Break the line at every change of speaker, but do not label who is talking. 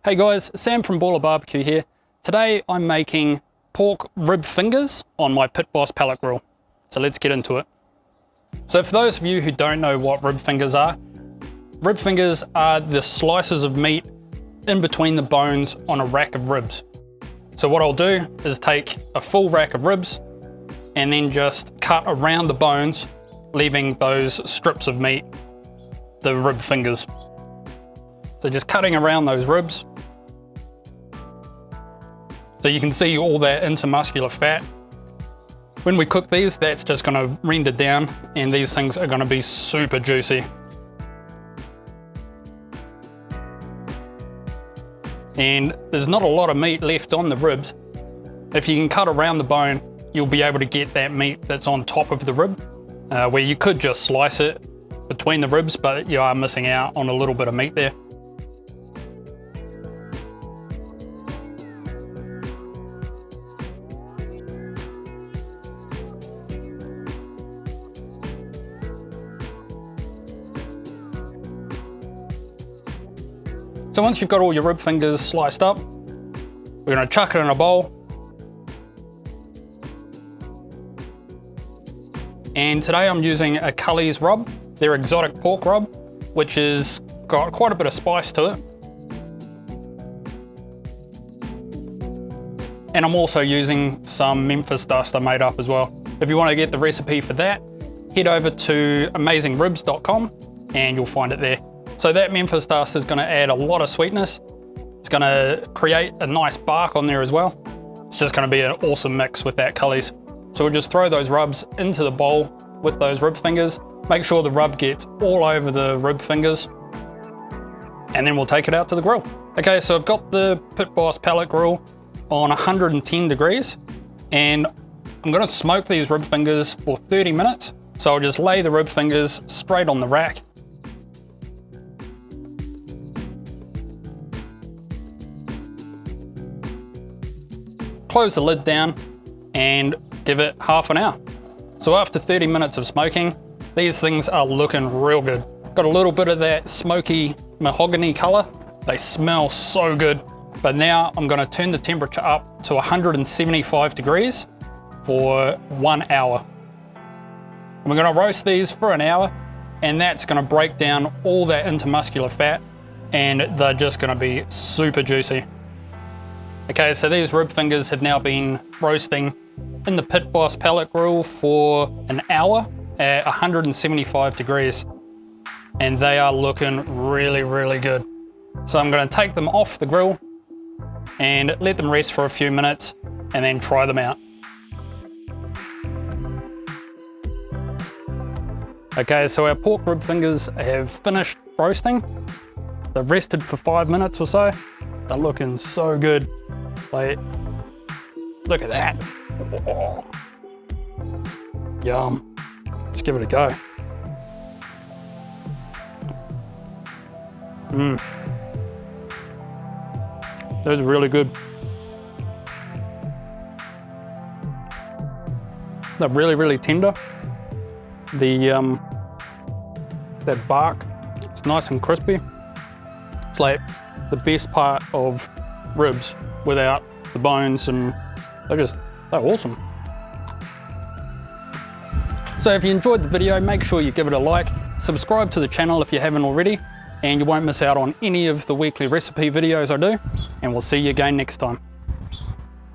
Hey guys, Sam from Baller BBQ here. Today I'm making pork rib fingers on my Pit Boss pellet grill. So let's get into it. So for those of you who don't know what rib fingers are the slices of meat in between the bones on a rack of ribs. So what I'll do is take a full rack of ribs and then just cut around the bones, leaving those strips of meat, the rib fingers. So just cutting around those ribs. So you can see all that intermuscular fat. When we cook these, that's just going to render down and these things are going to be super juicy. And there's not a lot of meat left on the ribs. If you can cut around the bone, you'll be able to get that meat that's on top of the rib, where you could just slice it between the ribs, but you are missing out on a little bit of meat there. So once you've got all your rib fingers sliced up, we're going to chuck it in a bowl. And today I'm using a Culley's rub, their exotic pork rub, which has got quite a bit of spice to it. And I'm also using some Memphis dust I made up as well. If you want to get the recipe for that, head over to amazingribs.com and you'll find it there. So that Memphis dust is going to add a lot of sweetness. It's going to create a nice bark on there as well. It's just going to be an awesome mix with that Culley's. So we'll just throw those rubs into the bowl with those rib fingers. Make sure the rub gets all over the rib fingers. And then we'll take it out to the grill. Okay, so I've got the Pit Boss pellet grill on 110 degrees. And I'm going to smoke these rib fingers for 30 minutes. So I'll just lay the rib fingers straight on the rack. Close the lid down and give it half an hour. So after 30 minutes of smoking, these things are looking real good. Got a little bit of that smoky mahogany color. They smell so good. But now I'm gonna turn the temperature up to 175 degrees for 1 hour. And we're gonna roast these for an hour, and that's gonna break down all that intermuscular fat, and they're just gonna be super juicy. Okay, so these rib fingers have now been roasting in the Pit Boss pellet grill for an hour at 175 degrees. And they are looking really, really good. So I'm gonna take them off the grill and let them rest for a few minutes and then try them out. Okay, so our pork rib fingers have finished roasting. They've rested for 5 minutes or so. They're looking so good. Like, look at that. Oh. Yum. Let's give it a go. Those are really good. They're really, really tender. The that bark, it's nice and crispy. It's like the best part of ribs without the bones, and they're awesome. So if you enjoyed the video, make sure you give it a like, subscribe to the channel if you haven't already, and you won't miss out on any of the weekly recipe videos I do, and we'll see you again next time.